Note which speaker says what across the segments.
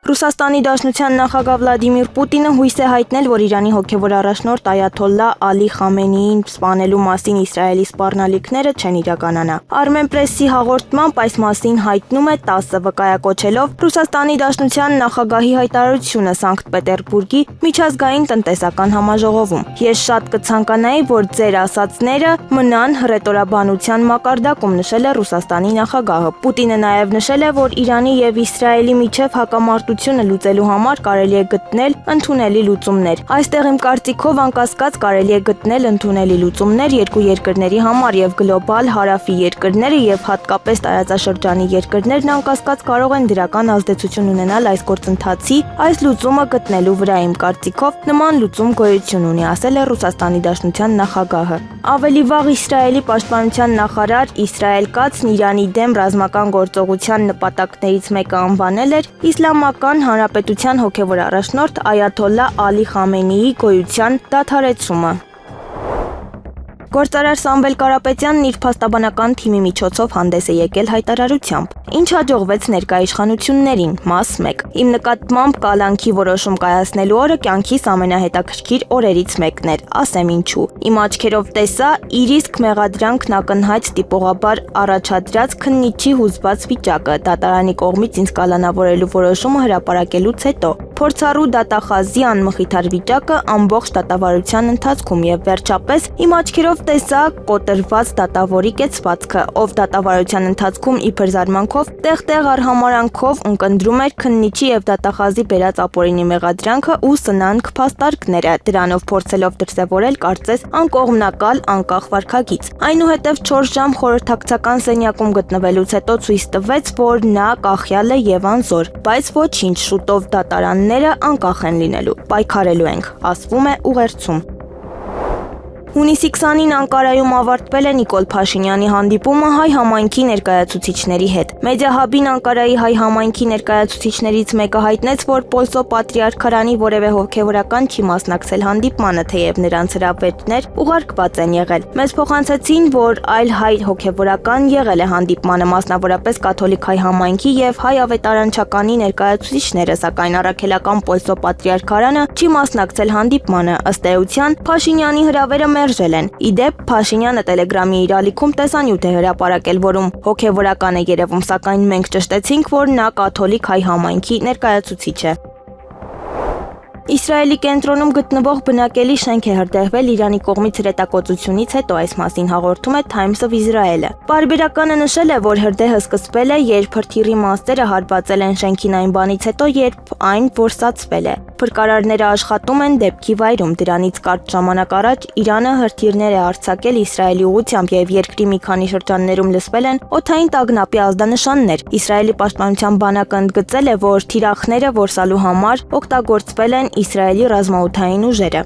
Speaker 1: Ռուսաստանի Դաշնության նախագահ Վլադիմիր Պուտինը հույս է հայտնել, որ Իրանի հոգևոր առաջնորդ Այաթոլլա Ալի Խամենեիին սպանելու մասին Իսրայելի սպառնալիքները չեն իրականանա։ Armenpress-ի հաղորդմամբ այս մասին հայտնում է ՏԱՍՍ վկայակոչելով Ռուսաստանի Դաշնության նախագահի հայտարարությունը Սանկտ Պետերբուրգի միջազգային տնտեսական համաժողովում։ Ես շատ կցանկանայի, որ ձեր ասածները մնան հռետորաբանության մակարդակում, նշել է Ռուսաստանի նախագահը։ Պուտինը նաև նշել է, որ Իրանի եւ Իսրայելի միջև հակամարտությունը լուծելու համար կարելի է գտնել ընդունելի լուծումներ։ Այստեղ իմ կարծիքով անկասկած կարելի է գտնել ընդունելի լուծումներ երկու երկրների համար եւ գլոբալ հարավի երկրները եւ հատկապես տարածաշրջանի երկրներն անկասկած կարող են դրական ազդեցություն ունենալ այս գործընթացի այս լուծումը գտնելու վրա։ Իմ կարծիքով նման լուծում գոյություն ունի, ասել է Ռուսաստանի Դաշնության նախագահը։ Ավելի վաղ Իսրայելի պաշտպանության նախարար Իսրայել Կացն Իրանի դեմ ռազմական գործողության նպատակներից մեկը անվանել էր Իսլամական Հանրապետության հոգևոր առաջնորդ Այաթոլլա Ալի Խամենեիի գոյության դադարեցումը։ Գործարար Սամվել Կարապետյանն իր փաստաբանական թիմի միջոցով հանդես է եկել հայտարարությամբ, ինչ հաջողվեց ներկա իշխանություններին, մաս 1. Իմ նկատմամբ կալանքի որոշում կայացնելու օրը կյանքիս ամենահետաքրքիր օրերից մեկն էր, ասեմ ինչու։ Իմ աչքերով տեսա իր իսկ մեղադրանքն ակնհայտ տիպողաբար առաջադրած քննիչի հուզված վիճակը, դատարանի կողմից ինձ կալանավորելու որոշումը հրապարակելուց հետո, փորձառու դատախազի անմխիթար վիճակը ամբողջ դատավարության ընթացքում եւ վերջապես իմ աչքերով տեսա կոտրված դատավորի կեցվածքը, ով դատավարության ընթացքում իբր զարմանքով, տեղ-տեղ արհամարանքով ունկնդրում էր քննիչի եւ դատախազի բերած ապօրինի մեղադրանքը ու սնանկ փաստարկները, դրանով փորձելով դրսևորել կարծես անկողմնակալ, անկախ վարքագիծ։ Այնուհետև 4 ժամ խորհրդակցական սենյակում գտնվելուց հետո ցույց տվեց, որ նա կախյալ է եւ անզոր, բայց ոչինչ, շուտով դատարանները անկախ են լինելու, պայքարելու ենք, ասվում է ուղերձում։ Հունիսի 20-ին Անկարայում ավարտվել է Նիկոլ Փաշինյանի հանդիպումը հայ համայնքի ներկայացուցիչների հետ։ Մեդիահաբին Անկարայի հայ համայնքի ներկայացուցիչներից մեկը հայտնեց, որ Պոլսո Պատրիարքարանի որևէ հոգևորական չի մասնակցել հանդիպմանը, թեև նրանց հրավերներ ուղարկված են եղել։ Մեզ փոխանցեցին, որ այլ հայ հոգևորական եղել է հանդիպմանը, մասնավորապես կաթոլիկ հայ համայնքի եւ հայ ավետարանչականի ներկայացուցիչները, սակայն առաքելական Պոլսո Պատրիարքարանը չի մասնակցել հանդիպմանը։ Ըստ էության Փաշինյանի հրավերը մերժել են։ Իդեպ Փաշինյանը Տելեգրամի իր ալիքում տեսանյութ է հրապարակել, որում հոգևորական է երևում, սակայն մենք ճշտեցինք, որ նա կաթոլիկ հայ համայնքի ներկայացուցիչ է։ Իսրայելի կենտրոնում գտնվող բնակելի շենք է հրդեհվել Իրանի կողմից հրետակոծությունից հետո, այս մասին հաղորդում է Times of Israel-ը։ Պարբերականը նշել է, որ հրդեհը սկսվել է, երբ հրթիռի մասերը հարվածել են շենքին այն բանից հետո, երբ այն որսացվել է։ Փրկարարները աշխատում են դեպքի վայրում, դրանից կարճ ժամանակ առաջ Իրանը հրթիռներ է արձակել Իսրայելի ուղղությամբ եւ երկրի մի քանի շրջաններում լսվել են օդային տագնապի ազդանշաններ։ Իսրայելի պաշտպանության բանակը ընդգծել է, որ թիրախները որսալու համար օգտագործվել են Իսրայելի ռազմաօդային ուժերը։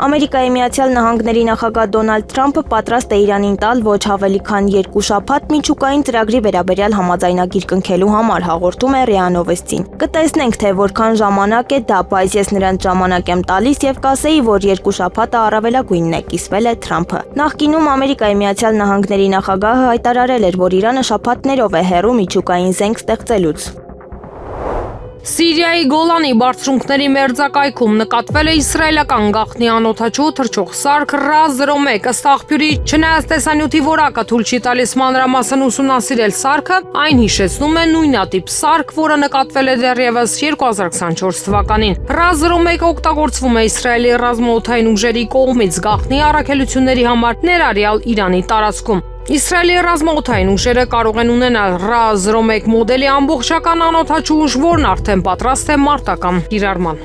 Speaker 1: Ամերիկայի Միացյալ Նահանգների նախագահ Դոնալդ Թրամփը պատրաստ է Իրանին տալ ոչ ավելի քան 2 շաբաթ միջուկային ծրագրի վերաբերյալ համաձայնագիր կնքելու համար, հաղորդում է ՌԻԱ Նովեստին։ Կտեսնենք, թե որքան ժամանակ է դա, բայց ես նրանց ժամանակ եմ տալիս եւ կասեի, որ 2 շաբաթը առավելագույնն է, կիսվել է Թրամփը։ Նախկինում Ամերիկայի Միացյալ Նահանգների նախագահը հայտարարել էր, որ Իրանը շաբաթներով է հեռու միջուկային զենք ստեղծելուց։
Speaker 2: Սիրիայի Գոլանի բարձունքների մերձակայքում նկատվել է իսրայելական գաղտնի անօդաչու թռչող սարք RA-01, ըստ աղբյուրի, չնայած տեսանյութի որակը թույլ չի տալիս մանրամասն ուսումնասիրել սարքը, այն հիշեցնում է նույնատիպ սարք, որը նկատվել է դեռևս 2024 թվականին։ RA-01 օգտագործվում է Իսրայելի ռազմաօդային ուժերի կողմից գաղտնի առաքելությունների համար, ներառյալ Իրանի տարածքում։ Իսրայելի ռազմաօդային ուժերը կարող են ունենալ RA-01 մոդելի ամբողջական անօդաչու ուժ, որն արդեն պատրաստ է մարտական կիրառման։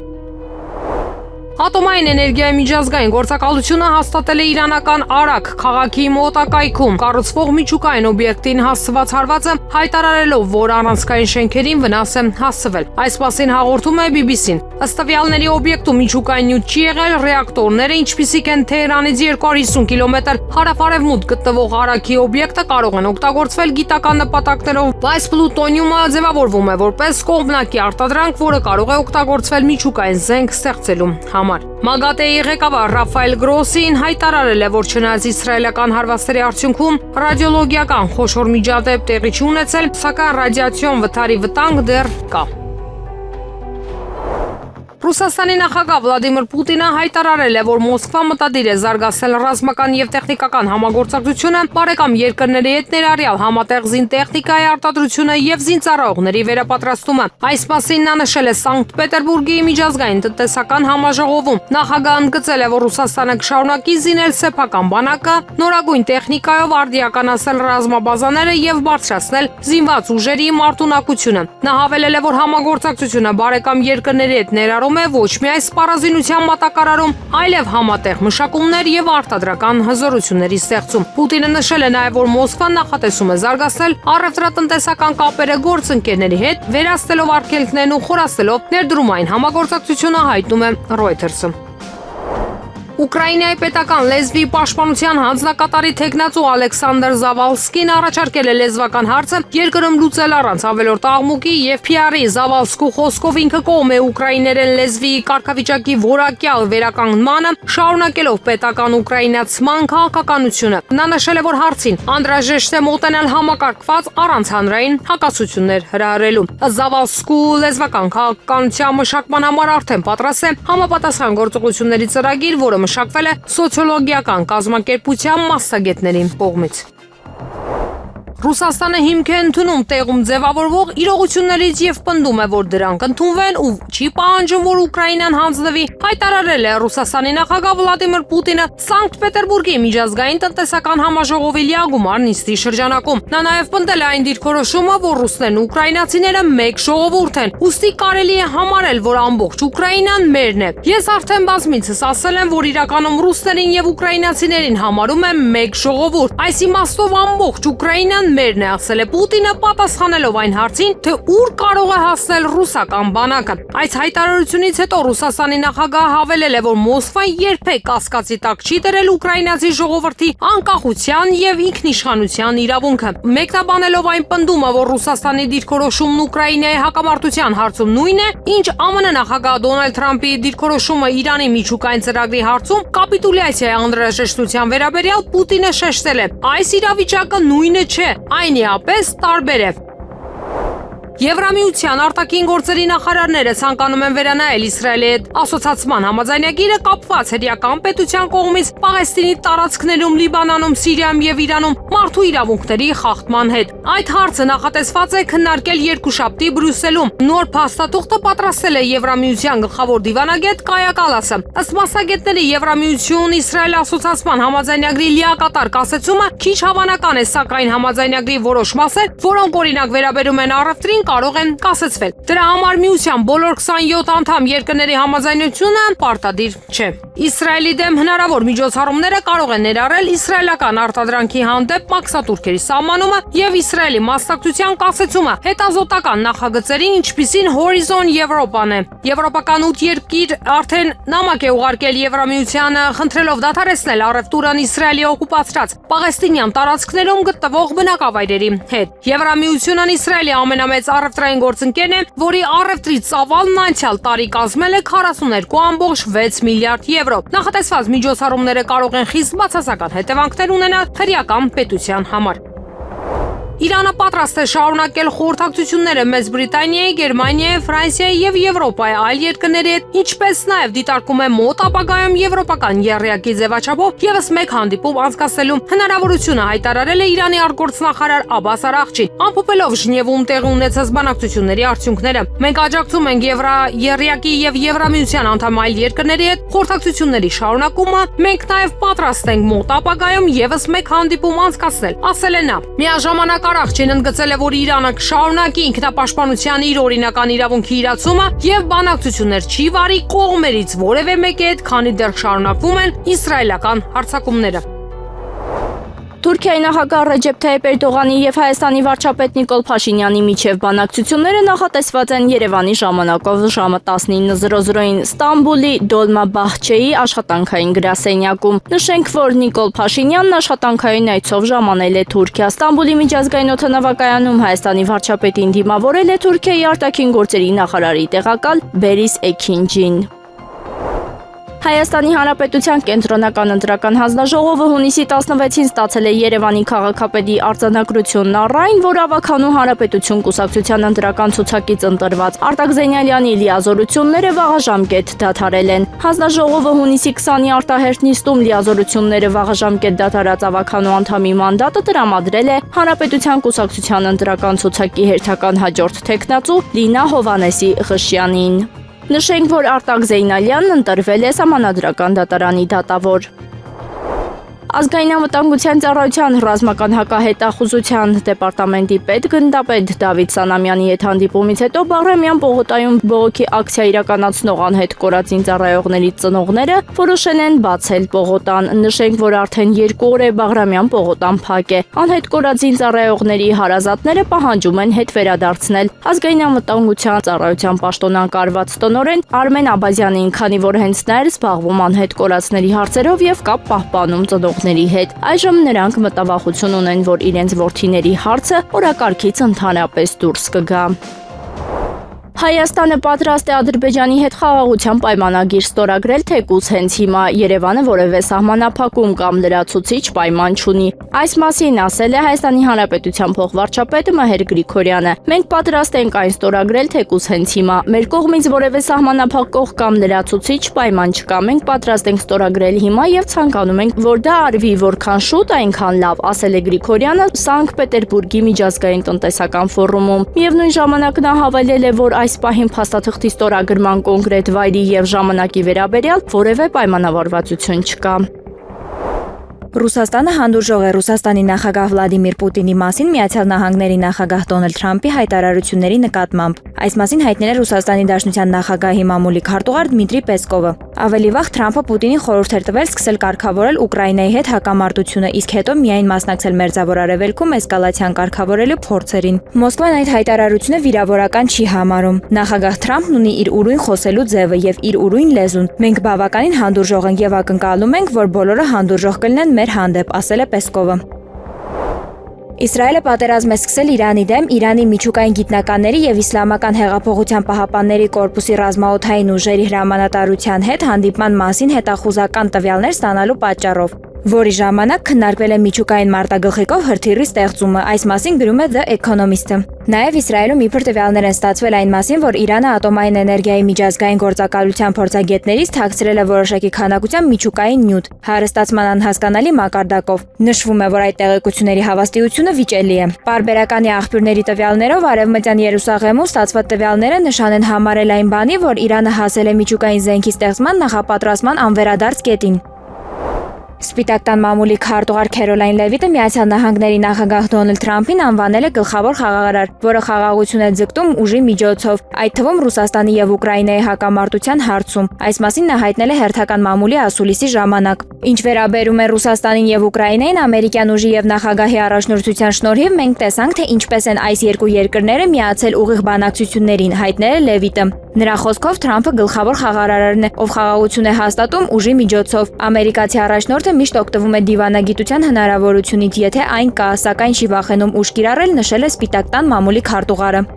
Speaker 2: Ատոմային էներգիայի միջազգային գործակալությունը հաստատել է իրանական Արաք քաղաքի մոտակայքում կառուցվող միջուկային օբյեկտին հասցված հարվածը, հայտարարելով, որ առանցքային շենքերին վնաս է հասցվել։ Այս մասին հաղորդում է BBC-ն։ Ըստ տվյալների օբյեկտում միջուկային նյութ չի եղել, ռեակտորները, ինչպիսիք են Թեհրանից 250 կիլոմետր հարավ-արևմուտք գտնվող Արաքի օբյեկտը, կարող են օգտագործվել գիտական նպատակներով, բայց պլուտոնիումը ձևավորվում է որպես կողմնակի արտադրանք, որը կարող է օգտագործվել միջուկային զենք ստեղծելու համար։ ՄԱԳԱՏԵ-ի ղեկավար Ռաֆայել Գրոսին հայտարարել է, որ չնայած իսրայելական հարվածների արդյունքում ռադիոլոգիական խոշոր միջադեպ տեղի չի ունեցել, սակայն ռադիացիոն վթարի վտանգ դեռ կա։ Ռուսաստանի նախագահ Վլադիմիր Պուտինը հայտարարել է, որ Մոսկվա մտադիր է զարգացնել ռազմական եւ տեխնիկական համագործակցությունը բարեկամ երկրների հետ ներառյալ համատեղ զինտեխնիկայի արտադրությունը եւ զինծառայողների վերապատրաստումը։ Այս մասին նա նշել է Սանկտ Պետերբուրգի միջազգային տնտեսական համաժողովում։ Նախագահն ընդգծել է, որ Ռուսաստանը կշարունակի զինել սեփական բանակը, նորագույն տեխնիկայով արդիականացնել ռազմաբազաները եւ բարձրացնել զինված ուժերի մարտունակությունը։ Նա հավելել է, որ համագործակցությունը բարեկամ երկրների հետ ներառում է ոչ միայն սպառազինության մատակարարում, այլև համատեղ մշակումներ եւ արտադրական հզորությունների ստեղծում։ Պուտինը նշել է նաեւ, որ Մոսկվան նախատեսում է զարգացնել առևտրատնտեսական կապերը գործընկերների հետ, վերացնելով արգելքներն ու խորացնելով ներդրումային համագործակցությունը, հայտնում է Reuters-ը։ Ուկրաինայի պետական լեզվի պաշտպանության հանձնակատարի թեկնածու Ալեքսանդր Զավալսկին առաջարկել է լեզվական հարցը երկրում լուծել առանց ավելորդ աղմուկի եւ PR-ի Զավալսկու խոսքով ինքը կողմ է ուկրաիներեն լեզվի կարգավիճակի որակյալ վերականգնմանը, շարունակելով պետական ուկրաինացման քաղաքականությունը։ Նա նշել է, որ հարցին անհրաժեշտ է մոտենալ համակարգված առանց հանրային հակասություններ հրահրելու։ Զավալսկու լեզվական քաղաքականության մշակման համար արդեն պատրաստ է համապատասխան գործողությունների ծրագիր, որը մշակվել է սոցիոլոգիական կազմակերպության մասնագետների կողմից։ Ռուսաստանը հիմք է ընդունում տեղում ձևավորվող իրողություններից եւ պնդում է, որ դրանք ընդունվեն ու չի պահանջում, որ Ուկրաինան հանձնվի, հայտարարել է Ռուսաստանի նախագահ Վլադիմիր Պուտինը Սանկտ Պետերբուրգի միջազգային տնտեսական համաժողովի լիագումար նիստի շրջանակում։ Նա նաեւ պնդել է այն դիրքորոշումը, որ ռուսներն ու ուկրաինացիները մեկ ժողովուրդ են, ուստի կարելի է համարել, որ ամբողջ Ուկրաինան մերն է։ Ես արդեն բազմիցս ասել եմ, որ իրականում ռուսներին եւ ուկրաինացիներին համարում եմ մեկ ժողովուրդ։ Այս իմաստով ամբողջ Ուկրաինան մերն է, ասել է Պուտինը, պատասխանելով այն հարցին, թե ուր կարող է հասնել ռուսական բանակը։ Այս հայտարարությունից հետո Ռուսաստանի նախագահը հավելել է, որ Մոսկվան երբեք կասկածի տակ չի դրել ուկրաինացի ժողովրդի անկախության եւ ինքնիշխանության իրավունքը։ Մեկնաբանելով այն պնդումը, որ Ռուսաստանի դիրքորոշումն Ուկրաինայի հակամարտության հարցում նույնն է, ինչ ԱՄՆ նախագահ Դոնալդ Թրամփի դիրքորոշումը Իրանի միջուկային ծրագրի հարցում կապիտուլյացիայի անհրաժեշտության վերաբերյալ, Պուտինը շեշտել է. այս իրավիճակը նույնը չէ, այն իապես տարբեր է։ Եվրամիության արտաքին գործերի նախարարները ցանկանում են վերանայել Իսրայելի հետ ասոցացման համաձայնագիրը կապված հրեական պետության կողմից Պաղեստինի տարածքներում, Լիբանանում, Սիրիայում եւ Իրանում մարդու իրավունքների խախտման հետ։ Այդ հարցը նախատեսված է քննարկել երկուշաբթի Բրյուսելում։ Նոր փաստաթուղթը պատրաստել է Եվրամիության գլխավոր դիվանագետ Կայա Կալասը։ Ըստ մասնագետների Եվրամիություն-Իսրայել ասոցացման համաձայնագրի լիակատար կասեցումը քիչ հավանական է, սակայն համաձայնագրի որոշ մասեր, որոնք օրինակ վերաբերում են առևտրին, կարող են կասեցվել։ Դրա համար միության բոլոր 27 անդամ երկրների համաձայնությունը պարտադիր չէ։ Իսրայելի դեմ հնարավոր միջոցառումները կարող են ներառել իսրայելական արտադրանքի հանդեպ մաքսատուրքերի սահմանումը եւ Իսրայելի մասնակցության կասեցումը հետազոտական նախագծերին, ինչպիսին Horizon Europe-ն է։ Եվրոպական 8 երկիր արդեն նամակ է ուղարկել Եվրամիությանը, խնդրելով դադարեցնել առևտուրն Իսրայելի օկուպացրած Պաղեստինյան տարածքներում գտնվող բնակավայրերի հետ։ Եվրամիությունն Իսրայելի ամենամեծ առևտրային գործընկերն է, որի առևտրի ծավալն անցյալ տարի կազմել է 42.6 միլիարդ եվրո։ Նախատեսված միջոցառումները կարող են խիստ բացասական հետևանքներ ունենալ հրեական պետության համար։ Իրանը պատրաստ է շարունակել խորհրդակցությունները Մեծ Բրիտանիայի, Գերմանիայի, Ֆրանսիայի եւ Եվրոպայի այլ երկրների հետ, ինչպես նաեւ դիտարկում է մոտ ապագայում եվրոպական եռյակի ձևաչափով եւս մեկ հանդիպում անցկացնելու հնարավորությունը, հայտարարել է Իրանի արտգործնախարար Աբբաս Արաղչին, ամփոփելով Ժնևում տեղի ունեցած բանակցությունների արդյունքները։ Մենք աջակցում ենք եռյակի եւ Եվրամիության անդամ այլ երկրների հետ խորհրդակցությունների շարունակումը, մենք նաեւ պատրաստ ենք մոտ ապագայում եւս մեկ հանդիպում անցկացնել, ասել է նա։ Միաժամանակ Արաղչին ընդգծել է, որ Իրանը կշարունակի ինքնապաշտպանության իր օրինական իրավունքի իրացումը եւ բանակցություններ չի վարի կողմերից որևէ մեկի հետ, քանի դեռ շարունակվում են իսրայելական հարձակումները։
Speaker 1: Թուրքիայի նախագահ Ռեջեփ Թայիփ Էրդողանի եւ Հայաստանի վարչապետ Նիկոլ Փաշինյանի միջև բանակցությունները նախատեսված են Երևանի ժամանակով ժամը 19:00-ին Ստամբուլի Դոլմաբահչեի աշխատանքային գրասենյակում։ Նշենք, որ Նիկոլ Փաշինյանն աշխատանքային այցով ժամանել է Թուրքիա։ Ստամբուլի միջազգային օդանավակայանում Հայաստանի վարչապետին դիմավորել է Թուրքիայի արտաքին գործերի նախարարի տեղակալ Բերիս Էքինջին։
Speaker 3: Հայաստանի Հանրապետության կենտրոնական ընտրական հանձնաժողովը հունիսի 16-ին ստացել է Երևանի քաղաքապետի արձանագրությունն առ այն, որ Ավագանու Հանրապետություն կուսակցության ընտրական ցուցակից ընտրված Արտակ Զենյալյանի լիազորությունները վաղաժամկետ դադարել են։ Հանձնաժողովը հունիսի 20-ի արտահերթ նիստում լիազորությունները վաղաժամկետ դադարած Ավագանու անդամի մանդատը տրամադրել է Հանրապետության կուսակցության ընտրական ցուցակի հերթական հաջորդ թեկնածու Լինա Հովհաննեսի Ղշյանին։ Նշենք, որ Արտակ Զեյնալյանն ընտրվել է Սահմանադրական դատարանի դատավոր։ Ազգային անվտանգության ծառայության ռազմական հակահետախուզության դեպարտամենտի պետ գնդապետ Դավիթ Սանամյանի հետ հանդիպումից հետո Բաղրամյան պողոտայում բողոքի ակցիա իրականացնող անհետ կորածին ծառայողների ծնողները որոշել են բացել պողոտան։ Նշենք, որ արդեն 2 օր է Բաղրամյան պողոտան փակ է։ Անհետ կորածին ծառայողների հարազատները պահանջում են հետ վերադարձնել ազգային անվտանգության ծառայության պաշտոնակարգված տնօրեն Արմեն Աբազյանին, քանի որ հենց նա էր զբաղվում անհետ կորածների հարցերով եւ կապ պահպանում ծնողների հետ։ Այժմ նրանք մտավախություն ունեն, որ իրենց որդիների հարցը օրակարգից ընդհանրապես դուրս կգա։ Հայաստանը պատրաստ է Ադրբեջանի հետ խաղաղության պայմանագիր ստորագրել, թեկուզ հենց հիմա Երևանը որևէ սահմանափակում կամ լրացուցիչ պայման չունի։ Այս մասին ասել է Հայաստանի Հանրապետության փոխվարչապետ Մհեր Գրիգորյանը։ Մենք պատրաստ ենք այն ստորագրել, թեկուզ հենց հիմա։ Մեր կողմից որևէ սահմանափակող կամ լրացուցիչ պայման չկա։ Մենք պատրաստ ենք ստորագրել հիմա եւ ցանկանում ենք, որ դա արվի որքան շուտ, այնքան լավ, ասել է Գրիգորյանը Սանկտ Պետերբուրգի միջազգային տնտեսական ֆորումում։ Միևնույն ժամանակ նա հավելել է, որ այս պահին փաստաթղթի ստորագրման կոնկրետ վայրի եւ ժամանակի վերաբերյալ որևէ պայմանավորվածություն չկա։
Speaker 1: Ռուսաստանը հանդուրժող է Ռուսաստանի նախագահ Վլադիմիր Պուտինի մասին Միացյալ Նահանգների նախագահ Դոնալդ Թրամփի հայտարարությունների նկատմամբ։ Այս մասին հայտնել է Ռուսաստանի Դաշնության նախագահի մամուլի քարտուղար Դմիտրի Պեսկովը։ Ավելի վաղ Թրամփը Պուտինին խորհուրդ էր տվել սկսել կարգավորել Ուկրաինայի հետ հակամարտությունը, իսկ հետո միայն մասնակցել Մերձավոր Արևելքում էսկալացիան կարգավորելու փորձերին։ Մոսկվան այդ հայտարարությունը վիրավորական չի համարում։ Նախագահ Թրամփն ունի իր ուրույն խոսելու ձևը եւ իր ուրույն լեզուն։ Մենք բավականին հանդուրժող ենք եւ ակնկալում ենք, որ բոլորը հանդուրժող կլինեն մեր հանդեպ, ասել է Պեսկովը։ Իսրայելը պատերազմ է սկսել Իրանի դեմ Իրանի միջուկային գիտնականների եւ Իսլամական հեղափոխության պահապանների կորպուսի ռազմաօդային ուժերի հրամանատարության հետ հանդիպման մասին հետախուզական տվյալներ ստանալու պատճառով, որի ժամանակ քննարկվել է միջուկային մարտագլխիկով հրթիռի ստեղծումը, այս մասին գրում է The Economist-ը։ Նաև Իսրայելում իբր տվյալներ են ստացվել այն մասին, որ Իրանը ատոմային էներգիայի միջազգային գործակալության փորձագետներից թաքցրել է որոշակի քանակությամբ միջուկային նյութ, հարստացման անհասկանալի մակարդակով։ Նշվում է, որ այդ տեղեկությունների հավաստիությունը վիճելի է։ Պարբերականի աղբյուրների տվյալներով Արևմտյան Երուսաղեմում ստացված տվյալները նշան են համարել այն բանի, որ Իրանը հասել է միջուկային զենքի ստեղծման նախապատրաստման անվերադարձ կետին։ Սպիտակ տան մամուլի քարտուղար Քերոլայն Լևիտը Միացյալ Նահանգների նախագահ Դոնալդ Թրամփին անվանել է գլխավոր խաղաղարար, որը խաղաղություն է ձգտում ուժի միջոցով, այդ թվում Ռուսաստանի եւ Ուկրաինայի հակամարտության հարցում։ Այս մասին նա հայտնել է հերթական մամուլի ասուլիսի ժամանակ։ Ինչ վերաբերում է Ռուսաստանին եւ Ուկրաինային, ամերիկյան ուժի եւ նախագահի առաջնորդության շնորհիվ մենք տեսանք, թե ինչպես են այս երկու երկրները միացել ուղիղ բանակցություններին, հայտնել է Լևիտը։ Նրա խոսքով Թրամփը գլխավոր խաղաղարարն է, ով խաղաղություն է հաստատում ուժի միջոցով։ Ամերիկացի առաջնորդը միշտ օգտվում է դիվանագիտության հնարավորությունից, եթե այն կա, սակայն չի վախենում ուժ կիրառել, նշել է Սպիտակ տան մամուլի քարտուղարը։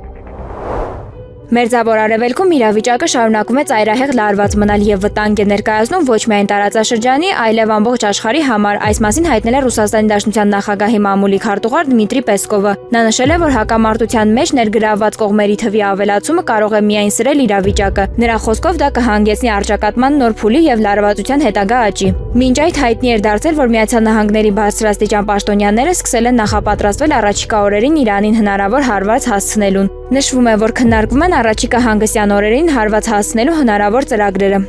Speaker 1: Մերձավոր Արևելքում իրավիճակը շարունակում է ծայրահեղ լարված մնալ եւ վտանգ է ներկայացնում ոչ միայն տարածաշրջանի, այլև ամբողջ աշխարհի համար։ Այս մասին հայտնել է Ռուսաստանի Դաշնության նախագահի մամուլի քարտուղար Դմիտրի Պեսկովը։ Նա նշել է, որ հակամարտության մեջ ներգրավված կողմերի թվի ավելացումը կարող է միայն սրել իրավիճակը։ Նրա խոսքով դա կհանգեցնի առճակատման նոր փուլի եւ լարվածության հետագա աճի։ Մինչ այդ հայտնի էր դարձել, որ Միացյալ Նահանգների բարձրաստիճան պաշտոնյաները սկսել են նախապատրաստվել առաջիկա օրերին Իրանին հնարավոր հարված հասցնելուն։ Նշվում է, որ քննարկվում են առաջիկա հանգստյան օրերին հարված հասցնելու հնարավոր ծրագրերը։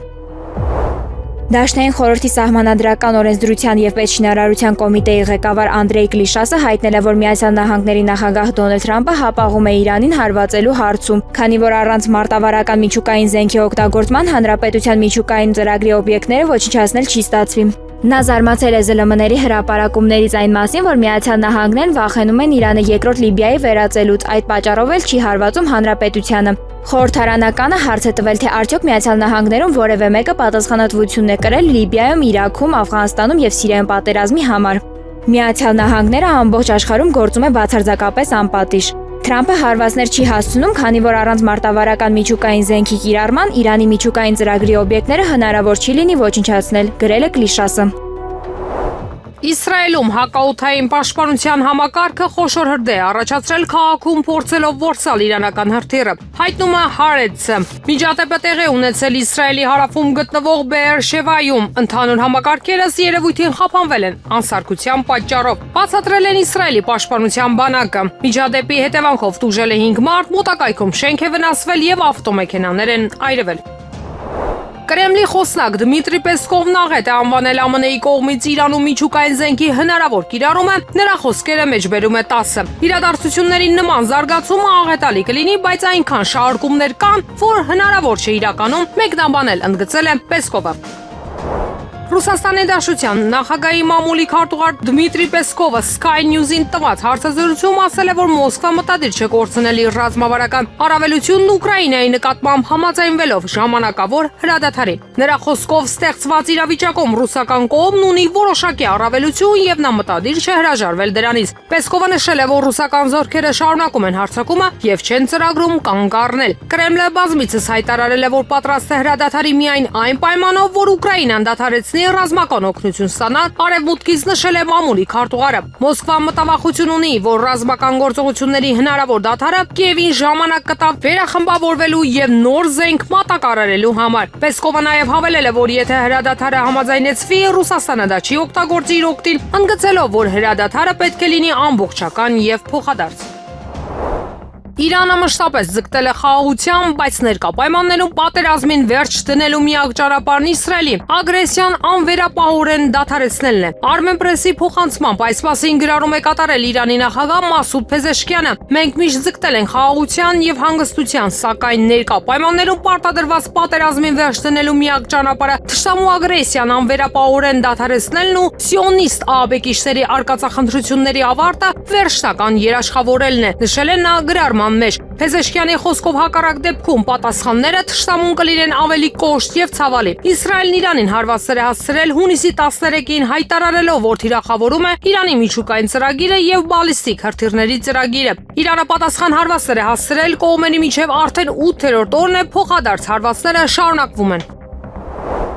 Speaker 1: Դաշնային խորհրդի սահմանադրական օրենսդրության եւ պետշինարարության կոմիտեի ղեկավար Անդրեյ Կլիշասը հայտնել է, որ Միացյալ Նահանգների նախագահ Դոնալդ Թրամփը հապաղում է Իրանին հարվածելու հարցում, քանի որ առանց մարտավարական միջուկային զենքի օգտագործման հանրապետության միջուկային ծրագրի օբյեկտները ոչնչացնել չի ստացվի։ Նա զարմացել է ԶԼՄ-ների հրապարակումներից այն մասին, որ Միացյալ Նահանգներն վախենում են Իրանը երկրորդ Լիբիայի վերածելուց, այդ պատճառով էլ չի հարվածում հանրապետությանը։ Խորհրդարանականը հարց է տվել, թե արդյոք Միացյալ Նահանգներում որևէ մեկը պատասխանատվություն է կրել Լիբիայում, Իրաքում, Աֆղանստանում եւ Սիրիայում պատերազմի համար։ Միացյալ Նահանգները ամբողջ աշխարհում գործում է բացարձակապես անպատիժ։
Speaker 4: Թրամփը հարվածներ չի հասցնում, քանի որ առանց մարտավարական միջուկային զենքի կիրառման Իրանի միջուկային ծրագրի օբյեկտները հնարավոր չի լինի ոչնչացնել, գրել է Կլիշասը։
Speaker 2: Իսրայելում հակաօդային պաշտպանության համակարգը խոշոր հրդեհ առաջացրել քաղաքում փորձելով որսալ իրանական հրթիռը։ Հայտնում է Haaretz-ը։ Միջադեպը տեղի ունեցել Իսրայելի հարավում գտնվող Բեերշևայում։ Ընդհանուր համակարգերս երևույթին խափանվել են անսարքության պատճառով։ Բացատրել են Իսրայելի պաշտպանության բանակը։ Միջադեպի հետևանքով տուժել է 5 մարդ, մոտակայքում շենք է վնասվել եւ ավտոմեքենաներ են այրվել։ Կրեմլի խոսնակ Դմիտրի Պեսկովն աղետ է անվանել ԱՄՆ-ի կողմից Իրանում միջուկային զենքի հնարավոր կիրառումը, նրա խոսքերը մեջբերում է 10-ը։ Իրադարձությունների նման զարգացումը աղետալի կլինի, բայց այնքան շարժումներ կան, որ հնարավոր չէ իրականում մեկնաբանել, ընդգծել է Պեսկովը։ Ռուսաստանի Դաշնության նախագահի մամուլի քարտուղար Դմիտրի Պեսկովը Sky News-ին տված հարցազրույցում ասել է, որ Մոսկվա մտադիր չէ կորցնել իր ռազմավարական առավելությունն Ուկրաինայի նկատմամբ համաձայնվելով ժամանակավոր հրադադարի։ Նրա խոսքով ստեղծված իրավիճակում ռուսական կողմն ունի որոշակի առավելություն եւ նա մտադիր չէ հրաժարվել դրանից։ Պեսկովը նշել է, որ ռուսական զորքերը շարունակում են հարձակումը եւ չեն ծրագրում կանգ առնել։ Կրեմլը բազմիցս հայտարարել է, որ պատրաստ է հրադադարի միայն այն պայմանով, որ Ուկրաինան դադարեցնի ռազմական օգնություն ստանալ, արևմուտքից նշել է մամուլի քարտուղարը։ Մոսկվան մտավախություն ունի, որ ռազմական գործողությունների հնարավոր դադարը Կիևին ժամանակ կտա վերախմբավորվելու եւ նոր զենք մատակարարելու համար։ Պեսկովը նաեւ հավելել է, որ եթե հրադադարը համաձայնեցվի, Ռուսաստանը դա չի օգտագործի իր օգտին, ընդգծելով, որ հրադադարը պետք է լինի ամբողջական եւ փոխադարձ։ Իրանը մշտապես ձգտել է խաղաղության, բայց ներկա պայմաններում պատերազմին վերջ դնելու միակ ճանապարհն Իսրայելի ագրեսիան անվերապահորեն դադարեցնելն է։ Armenpress-ի փոխանցմամբ այս մասին գրառում է կատարել Իրանի նախագահ Մասուդ Փեզեշքյանը։ Մենք միշտ ձգտել ենք խաղաղության եւ հանգստության, սակայն ներկա պայմաններում պարտադրված պատերազմին վերջ դնելու միակ ճանապարհը թշնամու ագրեսիան անվերապահորեն դադարեցնելն ու սիոնիստ ահաբեկիչների արկածախնդրությունների ավարտը վերջնական երաշխավորելն է, նշել է նա գրառման մեջ։ Փեզեշքյանի խոսքով հակառակ դեպքում պատասխանները թշնամուն կլինեն ավելի կոշտ եւ ցավալի։ Իսրայելն Իրանին հարվածներ է հասցրել հունիսի 13-ին հայտարարելով, որ թիրախավորում է Իրանի միջուկային ծրագիրը եւ բալիստիկ հրթիռների ծրագիրը։ Իրանը պատասխան հարվածներ է հասցրել, կողմերի միջև արդեն 8-րդ օրն է փոխադարձ հարվածները շարունակվում են։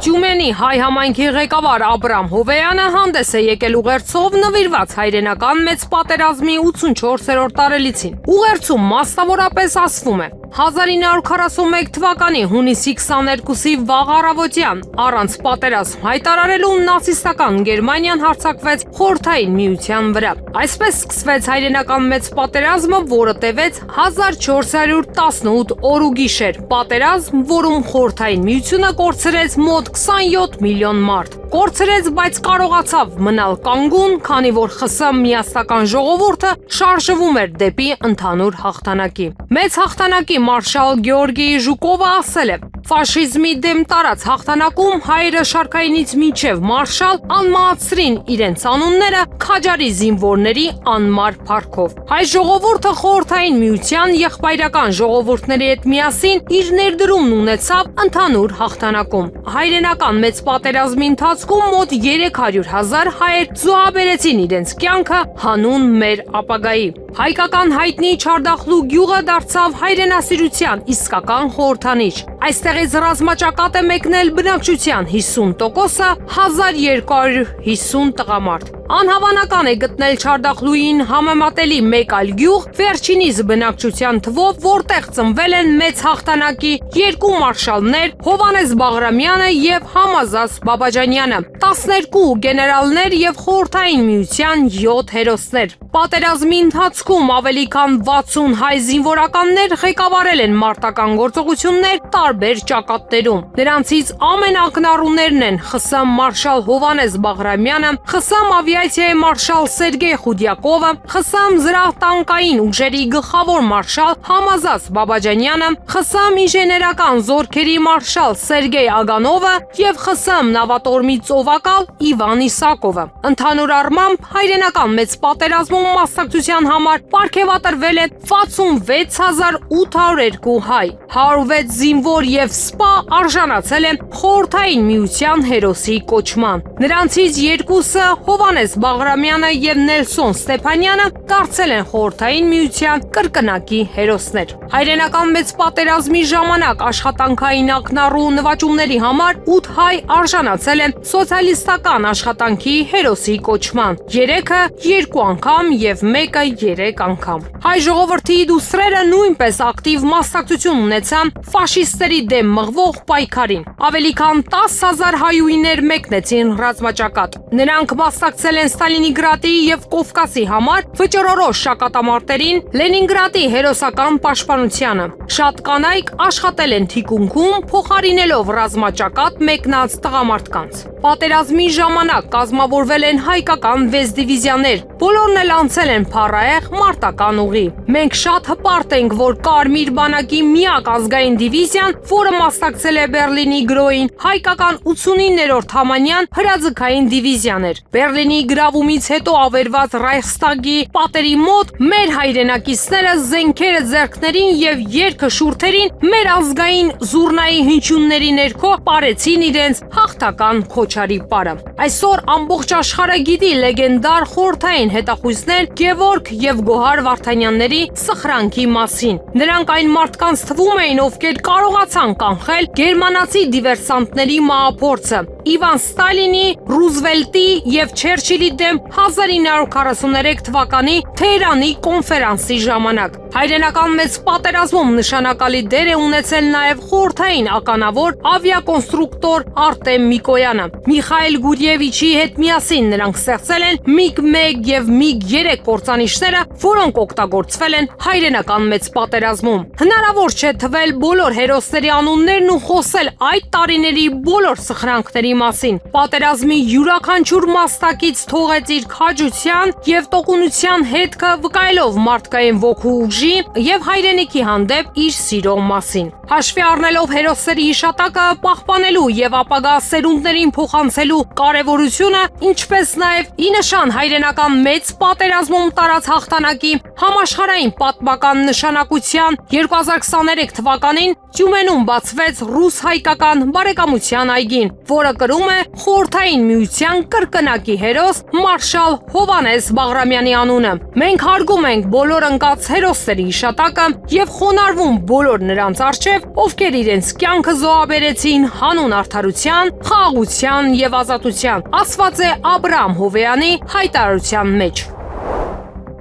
Speaker 2: Թյումենի հայ համայնքի ղեկավար Աբրամ Հովեյանը հանդես է եկել ուղերձով նվիրված հայրենական մեծ պատերազմի 84-րդ տարելիցին։ Ուղերձում մասնավորապես ասվում է. 1941 թվականի հունիսի 22-ի վաղ առավոտյան առանց պատերազմ հայտարարելու նացիստական Գերմանիան հարձակվեց Խորհրդային Միության վրա։ Այսպես սկսվեց հայրենական մեծ պատերազմը, որը տևեց 1418 օր ու գիշեր։ Պատերազմ, որում Խորհրդային Միությունը կորցրեց մոտ 27 միլիոն մարդ։ Կորցրեց, բայց կարողացավ մնալ կանգուն, քանի որ ԽՍՀՄ միասնական ժողովուրդը շարժվում էր դեպի ընդհանուր հաղթանակի։ Մեծ հաղթանակի մարշալ Գեորգի Ժուկովը ասել է. Ֆաշիզմի դեմ տարած հաղթանակում հայերը շարքայինից մինչև մարշալ անմահացրին իրենց անունները քաջարի զինվորների անմար փառքով։ Հայ ժողովուրդը Խորհրդային Միության եղբայրական ժողովուրդների հետ միասին իր ներդրումն ունեցավ ընդհանուր հաղթանակում։ Հայրենական մեծ պատերազմի ընթացքում մոտ 300,000 հայեր զոհաբերեցին իրենց կյանքը հանուն մեր ապագայի։ Հայկական հայտնի Չարդախլու գյուղը դարձավ հայրենասիրության իսկական խորհրդանիշ։ Այստեղից ռազմաճակատ է մեկնել բնակչության 50%-ը 1250 տղամարդ։ Անհավանական է գտնել Չարդախլուին համեմատելի մեկ այլ գյուղ վերջինիս բնակչության թվով, որտեղ ծնվել են մեծ հաղթանակի երկու մարշալներ Հովհաննես Բաղրամյանը եւ Համազաս Բաբաջանյանը, 12 գեներալներ եւ Խորհրդային Միության 7 հերոսներ։ Պատերազմի ընթացքում ավելի քան 60 հայ զինվորականներ ղեկավարել են մարտական գործողություններ տարբեր ճակատներում։ Նրանցից ամենակնառուներն են ԽՍՀՄ մարշալ Հովհաննես Բաղրամյանը, ԽՍՀՄ ավիացիայի մարշալ Սերգեյ Խուդյակովը, ԽՍՀՄ զրահ-տանկային ուժերի գլխավոր մարշալ Համազաս Բաբաջանյանը, ԽՍՀՄ ինժեներական զորքերի մարշալ Սերգեյ Ագանովը եւ ԽՍՀՄ նավատորմի ծովակալ Իվան Իսակովը։ Ընդհանուր առմամբ հայրենական մեծ պատերազմում մասնակցության համար պարգևատրվել է 66802 հայ, 106 զինվոր եւ սպա արժանացել է Խորհրդային Միության հերոսի կոչման։ Նրանցից երկուսը Հովհաննես Հովհաննես Բաղրամյանը եւ Նելսոն Ստեփանյանը դարձել են խորհրդային միության կրկնակի հերոսներ։ Հայրենական մեծ պատերազմի ժամանակ աշխատանքային ակնառու նվաճումների համար 8 հայ արժանացել են սոցիալիստական աշխատանքի հերոսի կոչման։ 3-ը 2 անգամ եւ 1-ը 3 անգամ։ Հայ ժողովրդի դուստրերը նույնպես ակտիվ մասնակցություն ունեցան ֆաշիստերի դեմ մղվող պայքարին։ Ավելի քան 10,000 հայուհիներ մեկնեցին ռազմաճակատ։ Նրանք մասնակցել են Ստալինիգրադի եւ Կովկասի համար վճռորոշ ճակատամարտերին, Լենինգրադի հերոսական պաշտպանությանը։ Շատ կանայք աշխատել են թիկունքում, փոխարինելով ռազմաճակատ մեկնած տղամարդկանց։ Պատերազմի ժամանակ կազմավորվել են հայկական 6 դիվիզիաներ, բոլորն էլ անցել են փառահեղ մարտական ուղի։ Մենք շատ հպարտ ենք, որ Կարմիր բանակի միակ ազգային դիվիզիան, որը մասնակցել է Բերլինի գրոհին, հայկական 89-րդ համանյան հրաձգային դիվիզիան էր։ Բերլինի գրավումից հետո ավերված Ռայխստագի պատերի մոտ մեր հայրենակիցները զենքերը ձեռքներին եւ երգը շուրթերին մեր ազգային զուռնայի հնչյունների ներքո ապարեցին իրենց հաղթական քոչարի պարը։ Այսօր ամբողջ աշխարհը գիտի լեգենդար խորհրդային հետախույզներ Գևորգ եւ Գոհար Վարդանյանների սխրանքի մասին։ Նրանք այն մարդկանց թվում էին, ովքեր կարողացան կանխել գերմանացի դիվերսանտների մահափորձը Իվան Ստալինի, Ռուզվելտի եւ Չերչիլի դեմ 1943 թվականի Թեհրանի կոնֆերանսի ժամանակ։ Հայրենական մեծ պատերազմում նշանակալի դեր է ունեցել նաեւ խորհրդային ականավոր ավիակոնստրուկտոր Արտեմ Միկոյանը։ Միխայել Գուրիևիչի հետ միասին նրանք ստեղծել են MiG-1 եւ MiG-3 կործանիչները, որոնք օգտագործվել են հայրենական մեծ պատերազմում։ Հնարավոր չէ թվել բոլոր հերոսների անուններն ու խոսել այդ տարիների բոլոր սխրանքների մասին։ Պատերազմի յուրաքանչյուր մասնակից թողեց իր քաջության եւ տոկունության հետքը, վկայելով մարդկային ոգու ուժի եւ հայրենիքի հանդեպ իր սիրո մասին։ Հաշվի առնելով հերոսների հիշատակը պահպանելու եւ ապագա սերունդներին փոխանցելու կարեւորությունը, ինչպես նաեւ ի նշան հայրենական մեծ պատերազմում տարած հաղթանակի համաշխարհային պատմական նշանակության 2023 թվականին Տյումենում բացվեց ռուս-հայկական բարեկամության այգին, որը կրում է խորհրդային միության կրկնակի հերոս մարշալ Հովհաննես Բաղրամյանի անունը։ Մենք հարգում ենք բոլոր ընկած հերոսների հիշատակը եւ խոնարհվում բոլոր նրանց առջեւ, ովքեր իրենց կյանքը զոհաբերեցին հանուն արդարության, խաղաղության եւ ազատության, ասված է Աբրահամ Հովեյանի հայտարարության մեջ։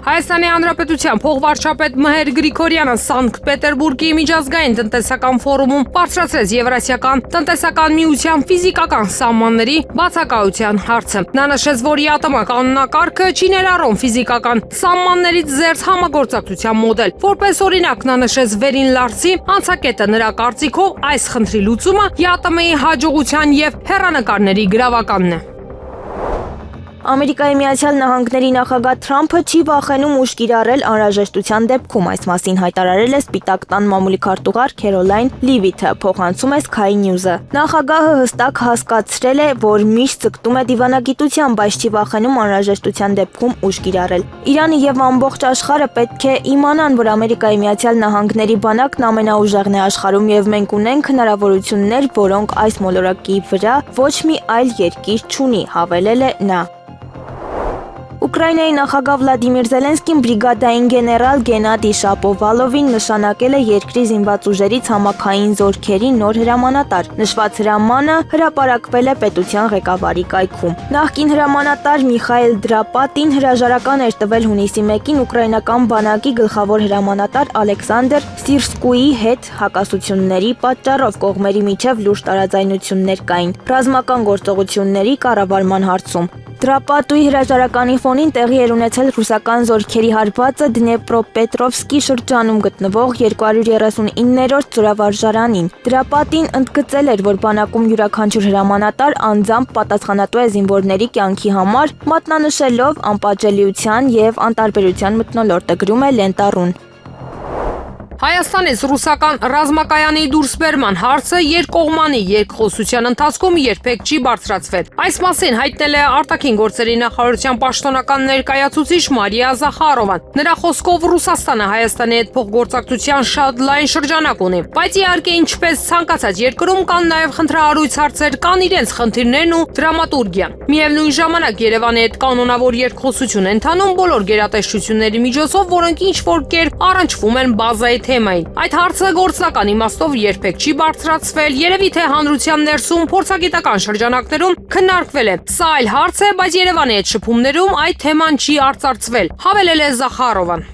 Speaker 2: Հայաստանի Հանրապետության փոխվարչապետ Մհեր Գրիգորյանը Սանկտ Պետերբուրգի միջազգային տնտեսական ֆորումում բարձրացրեց Եվրասիական տնտեսական միության ֆիզիկական սահմանների բացակայության հարցը։ Նա նշեց, որ ԵԱՏՄ կանոնակարգը չի ներառում ֆիզիկական սահմաններից զերծ համագործակցության մոդել։ Որպես օրինակ նա նշեց վերին լարցի անցակետը, նրա կարծիքով այս խնդրի լուծումը ԵԱՏՄ-ի հաջողության եւ հեռանկարների գրավականն է։
Speaker 1: Ամերիկայի Միացյալ Նահանգների նախագահ Թրամփը չի վախենում ուժ կիրառել անհրաժեշտության դեպքում, այս մասին հայտարարել է Սպիտակ տան մամուլի քարտուղար Քերոլայն Լիվիթը, փոխանցում է Sky News-ը։ Նախագահը հստակ հասկացրել է, որ միշտ ձգտում է դիվանագիտության, բայց չի վախենում անհրաժեշտության դեպքում ուժ կիրառել։ Իրանը եւ ամբողջ աշխարհը պետք է իմանան, որ Ամերիկայի Միացյալ Նահանգների բանակն ամենաուժեղն է աշխարհում եւ մենք ունենք հնարավորություններ, որոնք այս մոլորակի վրա ոչ մի այլ երկիր չունի, հավելել է նա։ Ուկրաինայի նախագահ Վլադիմիր Զելենսկին բրիգադային գեներալ Գենադի Շապովալովին նշանակել է երկրի զինված ուժերի ցամաքային զորքերի նոր հրամանատար։ Նշված հրամանը հրապարակվել է պետության ղեկավարի կայքում։ Նախկին հրամանատար Միխայել Դրապատին հրաժարական էր տվել հունիսի 1-ին ուկրաինական բանակի գլխավոր հրամանատար Ալեքսանդր Սիրսկուի հետ հակասությունների պատճառով կողմերի միջև լուրջ տարաձայնություններ կային ռազմական գործողությունների կառավարման հարցում։ Դրապատուի հրաժարականի ֆոնին տեղի էր ունեցել ռուսական զորքերի հարվածը Դնեպրոպետրովսկի շրջանում գտնվող 239-րդ զորավարժարանին։ Դրապատին ընդգծել էր, որ բանակում յուրաքանչյուր հրամանատար անձամբ պատասխանատու է զինվորների կյանքի համար, մատնանշելով անպատժելիության եւ անտարբերության մթնոլորտը, գրում է Լենտառուն։
Speaker 2: Հայաստանից ռուսական ռազմակայանի դուրսբերման հարցը երկկողմանի երկխոսության ընթացքում երբեք չի բարձրացվել։ Այս մասին հայտնել է արտաքին գործերի նախարարության պաշտոնական ներկայացուցիչ Մարիա Զախարովան։ Նրա խոսքով Ռուսաստանը Հայաստանի հետ փոխգործակցության շատ լայն շրջանակ ունի, բայց իհարկե ինչպես ցանկացած երկրում կան նաև խնդրահարույց հարցեր, կան իրենց խնդիրներն ու դրամատուրգիան։ Միևնույն ժամանակ Երևանի հետ կանոնավոր երկխոսություն են ընթանում բոլոր գերատեսչությունների միջոցով, որոնք ինչ-որ կերպ առնչվում են բազայի թեմային։ Այդ հարցը գործնական իմաստով երբեք չի բարձրացվել, երևի թե հանրության ներսում փորձագիտական շրջանակներում քննարկվել է։ Սա այլ հարց է, բայց Երևանի հետ շփումներում այդ թեման չի արծարծվել, հավելել է Զախարովան։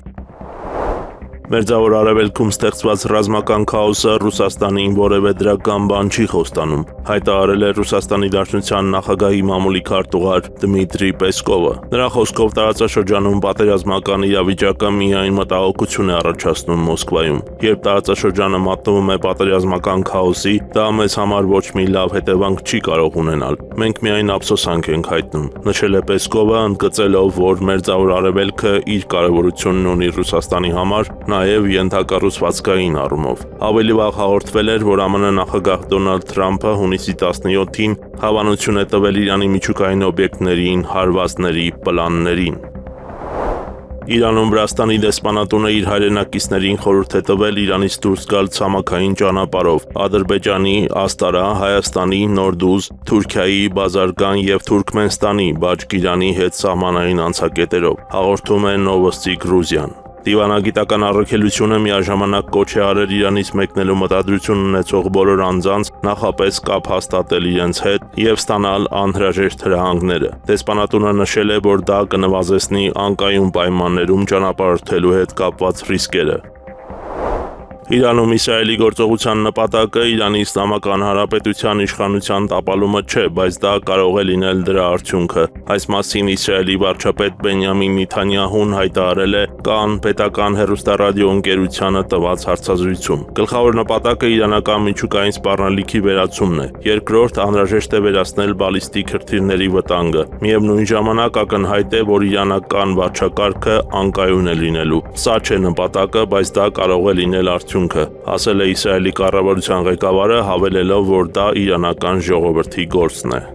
Speaker 5: Մերձավոր Արևելքում ստեղծված ռազմական քաոսը Ռուսաստանին որևէ դրական բան չի խոստանում, հայտարարել է Ռուսաստանի Դաշնության նախագահի մամուլի քարտուղար Դմիտրի Պեսկովը։ Նրա խոսքով տարածաշրջանում պատերազմական իրավիճակը միայն մտահոգություն է առաջացնում Մոսկվայում։ Երբ տարածաշրջանը մատնվում է պատերազմական քաոսի, դա մեզ համար ոչ մի լավ հետևանք չի կարող ունենալ։ Մենք միայն ափսոսանք ենք հայտնում, նշել է Պեսկովը, ընդգծելով, որ Մերձավոր Արևելքը իր կարևորությունն ունի Ռուսաստանի համար, նաև ենթակառուցվածքային առումով։ Ավելի վաղ հաղորդվել էր, որ ԱՄՆ նախագահ Դոնալդ Թրամփը հունիսի 17-ին հավանություն է տվել Իրանի միջուկային օբյեկտներին հարվածների պլաններին։ Իրանում Վրաստանի դեսպանատունը իր հայրենակիցներին խորհուրդ է տվել Իրանից դուրս գալ ցամաքային ճանապարհով Ադրբեջանի, Աստարա, Հայաստանի, Նորդուզ, Թուրքիայի, Բազարգան եւ Թուրքմենստանի Բաջկիրանի հետ սահմանային անցակետերով, հաղորդում է Նովոստի Գրուզիան։ Դիվանագիտական առաքելությունը միաժամանակ կոչ է արել Իրանից մեկնելու մտադրություն ունեցող բոլոր անձանց նախապես կապ հաստատել իրենց հետ եւ ստանալ անհրաժեշտ հրահանգները։ Դեսպանատունը նշել է, որ դա կնվազեցնի անկայուն պայմաններում ճանապարհորդելու հետ կապված ռիսկերը։ Իրանում Իսրայելի գործողության նպատակը Իրանի Իսլամական Հանրապետության իշխանության տապալումը չէ, բայց դա կարող է լինել դրա արդյունքը։ Այս մասին Իսրայելի վարչապետ Բենյամին Նեթանյահուն հայտարարել է Կան պետական հեռուստարադիոընկերությանը տված հարցազրույցում։ Գլխավոր նպատակը իրանական միջուկային սպառնալիքի վերացումն է։ Երկրորդ, անհրաժեշտ է վերացնել բալիստիկ հրթիռների վտանգը։ Միևնույն ժամանակ ակնհայտ է, որ իրանական վարչակարգը անկայուն է լինելու։ Սա չէ նպատակը, բայց դա կարող է լինել արդյունքը, ասել է Իսրայելի կառավարության ղեկավարը, հավելելով, որ դա իրանական ժողովրդի գործն է։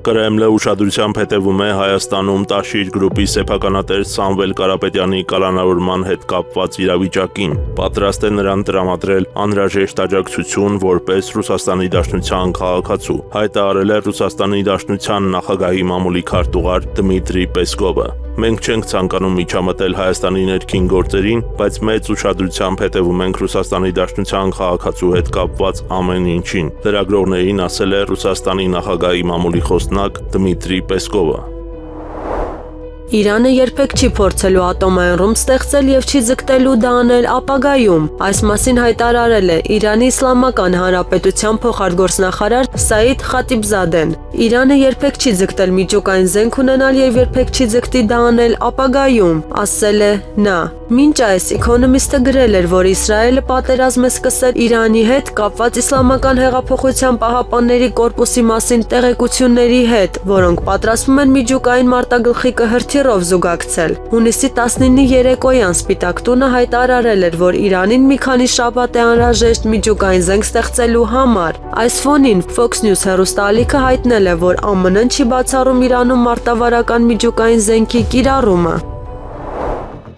Speaker 5: Կրեմլը ուշադրությամբ հետևում է Հայաստանում Տաշիր գրուպի սեփականատեր Սամվել Կարապետյանի կալանավորման հետ կապված իրավիճակին, պատրաստ է նրան տրամադրել անհրաժեշտ աջակցություն որպես Ռուսաստանի Դաշնության քաղաքացու, հայտարարել է Ռուսաստանի Դաշնության նախագահի մամուլի քարտուղար Դմիտրի Պեսկովը։ Մենք չենք ցանկանում միջամտել Հայաստանի ներքին գործերին, բայց մեծ ուշադրությամբ հետևում ենք Ռուսաստանի Դաշնության քաղաքացու հետ կապված ամեն ինչին, լրագրողներին ասել է Ռուսաստանի նախագահի մամուլի խոսնակ Դմիտրի Պեսկովը։
Speaker 6: Իրանը երբեք չի փորձելու ատոմային ռումբ ստեղծել եւ չի ձգտելու դա անել ապագայում։ Այս մասին հայտարարել է Իրանի Իսլամական Հանրապետության փոխարտգործնախարար Սաիդ Խատիբզադեն։ Իրանը երբեք չի ձգտել միջուկային զենք ունենալ եւ երբեք չի ձգտի դա անել ապագայում, ասել է նա։ Մինչ այս Economist-ը գրել էր, որ Իսրայելը պատերազմ է սկսել Իրանի հետ կապված Իսլամական հեղափոխության պահապանների կորպուսի մասին տեղեկությունների հետ, որոնք պատրաստվում են միջուկային մարտագլխիկը հրթիռով զուգակցել։ Հունիսի 19-ի երեկոյան Սպիտակ տունը հայտարարել էր, որ Իրանին մի քանի շաբաթ է անհրաժեշտ միջուկային զենք ստեղծելու համար։ Այս ֆոնին Fox News հեռուստաալիքը հայտնել է, որ ԱՄՆ-ն չի բացառում Իրանում մարտավարական միջուկային զենքի կիրառումը։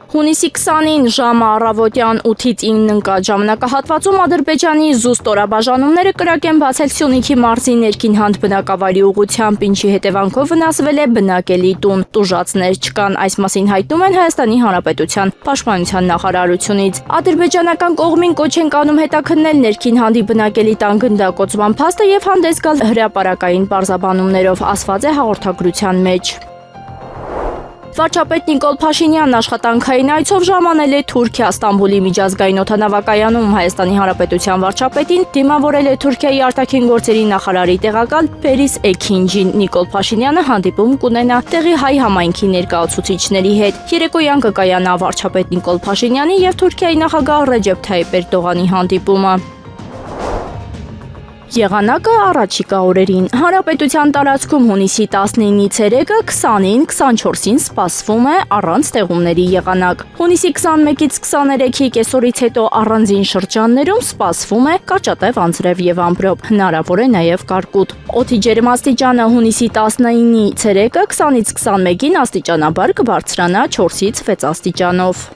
Speaker 3: Հունիսի 20-ին ժամը առավոտյան 8-ից 9 ընկած ժամանակահատվածում Ադրբեջանի զուստ օրաբաժանումները կրակ են բացել Սյունիքի մարզի ներքին հանդ բնակավարի ուղղությամբ, ինչի հետևանքով վնասվել է բնակելի տուն։ Տուժածներ չկան, այս մասին հայտնում են Հայաստանի Հանրապետության Պաշտպանության նախարարությունից։ Ադրբեջանական կողմին կոչ են կանում հետաքննել ներքին հանդի բնակելի տան գնդակոծման փաստը եւ հանդես գալ հրապարակային պարզաբանումներով, ասված է հաղորդագրության մեջ։ Վարչապետ Նիկոլ Փաշինյանն աշխատանքային այցով ժամանել է Թուրքիա Ստամբուլի միջազգային օդանավակայանում Հայաստանի Հանրապետության վարչապետին դիմավորել է Թուրքիայի արտաքին գործերի նախարարի տեղակալ Փերիս Էքինջին։ Նիկոլ Փաշինյանը հանդիպում կունենա տեղի հայ համայնքի ներկայացուցիչների հետ։ Երեկոյան կկայանա վարչապետ Նիկոլ Փաշինյանի եւ Թուրքիայի նախագահ Ռեջեփ Թայիպ Էրդողանի հանդիպումը։ Եղանակը առաջիկա օրերին հանրապետության տարածքում հունիսի 19-ից 3-ը 20-ին 24-ին սպասվում է առանց տեղումների եղանակ։ Հունիսի 21-ից 23-ի կեսօրից հետո առանձին շրջաններում սպասվում է կաճատև անձրև եւ ամպրոպ, հնարավոր է նաեւ կարկուտ։ Օդի ջերմաստիճանը հունիսի 19-ից 3-ը 20-ից 21-ին աստիճանաբար կբարձրանա 4-ից 6 աստիճանով։